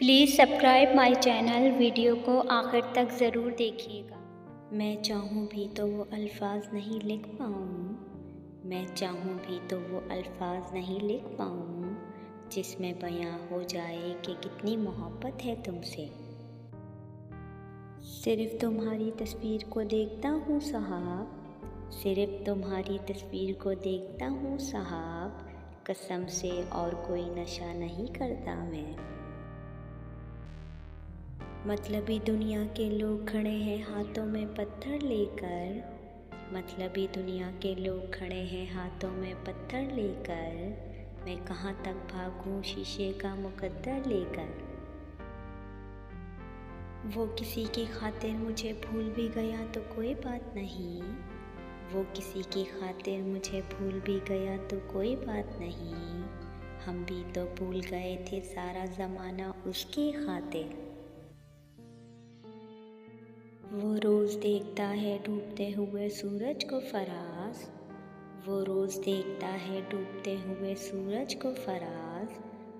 Please subscribe my channel. Video को आखिर तक ज़रूर देखिएगा। मैं चाहूँ भी तो वो अल्फाज नहीं लिख पाऊँ, मैं चाहूँ भी तो वो अल्फाज नहीं लिख पाऊँ, जिसमें बयां हो जाए कि कितनी मोहब्बत है तुमसे। सिर्फ़ तुम्हारी तस्वीर को देखता हूँ साहब, सिर्फ़ तुम्हारी तस्वीर को देखता हूँ साहब, कसम से और कोई नशा नहीं करता मैं। मतलबी दुनिया के लोग खड़े हैं हाथों में पत्थर लेकर, मतलबी दुनिया के लोग खड़े हैं हाथों में पत्थर लेकर, मैं कहाँ तक भागूं शीशे का मुकद्दर लेकर। वो किसी की खातिर मुझे भूल भी गया तो कोई बात नहीं, वो किसी की खातिर मुझे भूल भी गया तो कोई बात नहीं, हम भी तो भूल गए थे सारा ज़माना उसकी खातिर। वो रोज़ देखता है डूबते हुए सूरज को फराज, वो रोज़ देखता है डूबते हुए सूरज को फराज,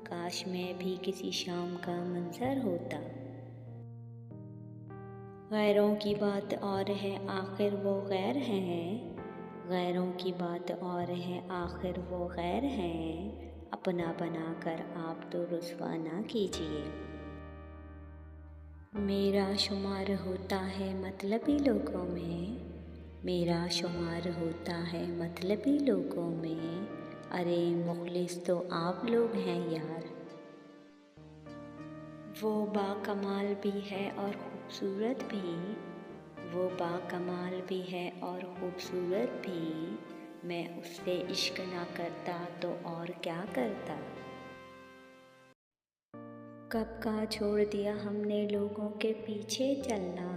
काश मैं भी किसी शाम का मंज़र होता। गैरों की बात और है आखिर वो गैर हैं, गैरों की बात और है आखिर वो गैर हैं, अपना बनाकर आप तो रुस्वा ना कीजिए। मेरा शुमार होता है मतलबी लोगों में, मेरा शुमार होता है मतलबी लोगों में, अरे मुखलिस तो आप लोग हैं यार। वो बाकमाल भी है और खूबसूरत भी, वो बाकमाल भी है और खूबसूरत भी, मैं उससे इश्क ना करता तो और क्या करता। कब का छोड़ दिया हमने लोगों के पीछे चलना,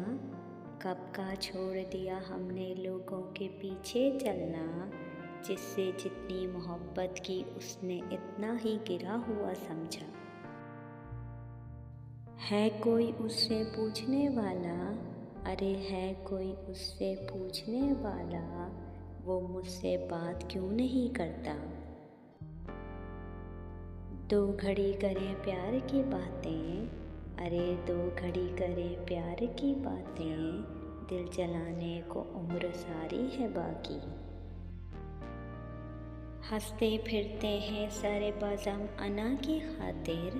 कब का छोड़ दिया हमने लोगों के पीछे चलना, जिससे जितनी मोहब्बत की उसने इतना ही गिरा हुआ समझा। है कोई उससे पूछने वाला, अरे है कोई उससे पूछने वाला, वो मुझसे बात क्यों नहीं करता। दो घड़ी करें प्यार की बातें, अरे दो घड़ी करें प्यार की बातें, दिल जलाने को उम्र सारी है बाकी। हंसते फिरते हैं सारे बज़म अना की खातिर,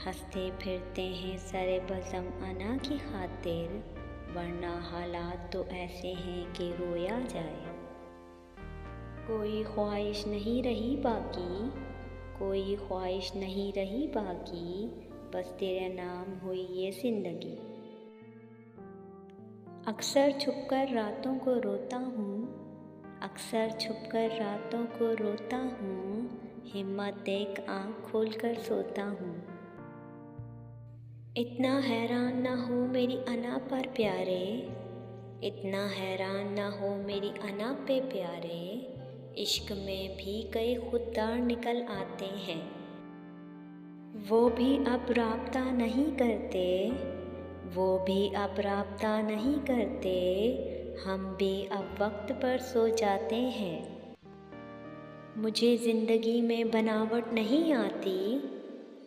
हंसते फिरते हैं सारे बज़म अना की खातिर, वरना हालात तो ऐसे हैं कि रोया जाए। कोई ख्वाहिश नहीं रही बाकी, कोई ख्वाहिश नहीं रही बाकी, बस तेरा नाम हुई ये ज़िंदगी। अक्सर छुपकर रातों को रोता हूँ, अक्सर छुपकर रातों को रोता हूँ, हिम्मत देख आँख खोलकर सोता हूँ। इतना हैरान ना हो मेरी अना पर प्यारे, इतना हैरान ना हो मेरी अना पे प्यारे, इश्क में भी कई खुददार निकल आते हैं। वो भी अब राब्ता नहीं करते, वो भी अब राब्ता नहीं करते, हम भी अब वक्त पर सो जाते हैं। मुझे ज़िंदगी में बनावट नहीं आती,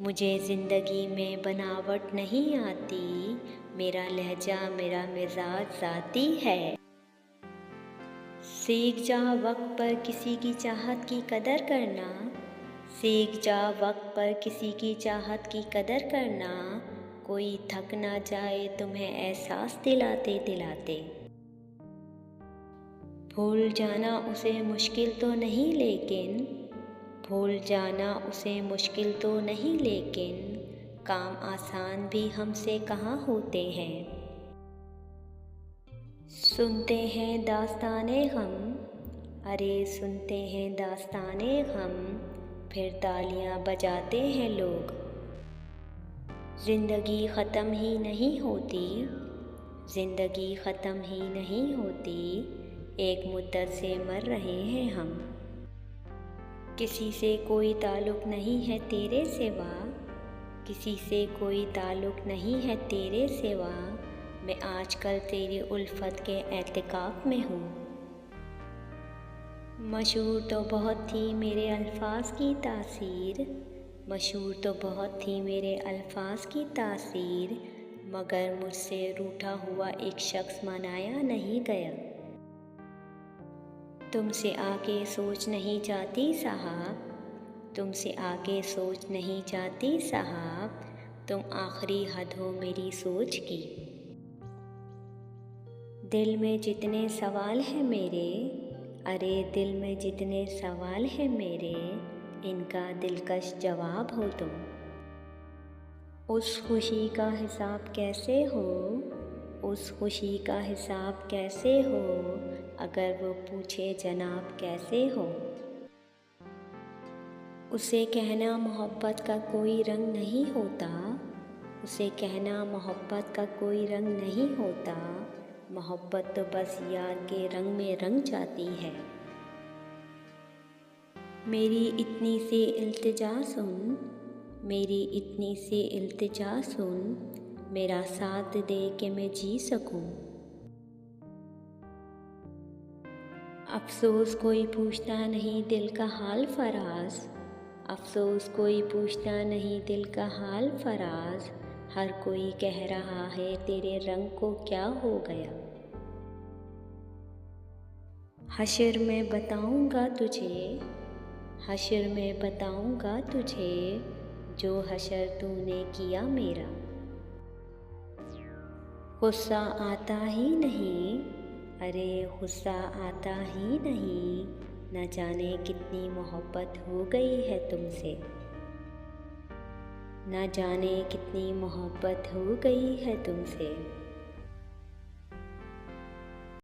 मुझे ज़िंदगी में बनावट नहीं आती, मेरा लहजा मेरा मिजाज ज़ाती है। सीख जा वक्त पर किसी की चाहत की कदर करना, सीख जा वक्त पर किसी की चाहत की कदर करना, कोई थक ना जाए तुम्हें एहसास दिलाते दिलाते। भूल जाना उसे मुश्किल तो नहीं लेकिन, भूल जाना उसे मुश्किल तो नहीं लेकिन, काम आसान भी हमसे कहाँ होते हैं। सुनते हैं दास्ताने गम, अरे सुनते हैं दास्ताने गम, फिर तालियां बजाते हैं लोग। ज़िंदगी ख़त्म ही नहीं होती, ज़िंदगी ख़त्म ही नहीं होती, एक मुद्दत से मर रहे हैं हम। किसी से कोई ताल्लुक़ नहीं है तेरे सिवा, किसी से कोई ताल्लुक़ नहीं है तेरे सिवा, मैं आजकल तेरी उल्फत के एतिकाफ़ में हूँ। मशहूर तो बहुत थी मेरे अल्फाज की तासीर, मशहूर तो बहुत थी मेरे अल्फाज की तासीर, मगर मुझसे रूठा हुआ एक शख्स मनाया नहीं गया। तुमसे आगे सोच नहीं जाती साहब, तुमसे आगे सोच नहीं जाती साहब, तुम आखिरी हद हो मेरी सोच की। दिल में जितने सवाल हैं मेरे, अरे दिल में जितने सवाल हैं मेरे, इनका दिलकश जवाब हो तुम। उस खुशी का हिसाब कैसे हो, उस खुशी का हिसाब कैसे हो, अगर वो पूछे जनाब कैसे हो। उसे कहना मोहब्बत का कोई रंग नहीं होता, उसे कहना मोहब्बत का कोई रंग नहीं होता, मोहब्बत तो बस यार के रंग में रंग जाती है। मेरी इतनी सी इल्तिजा सुन, मेरी इतनी सी इल्तिजा सुन, मेरा साथ दे के मैं जी सकूं। अफसोस कोई पूछता नहीं दिल का हाल फराज, अफसोस कोई पूछता नहीं दिल का हाल फराज, हर कोई कह रहा है तेरे रंग को क्या हो गया। हशर में बताऊंगा तुझे, हशर में बताऊंगा तुझे, जो हशर तूने किया मेरा। गुस्सा आता ही नहीं, अरे गुस्सा आता ही नहीं, न जाने कितनी मोहब्बत हो गई है तुमसे, न जाने कितनी मोहब्बत हो गई है तुमसे।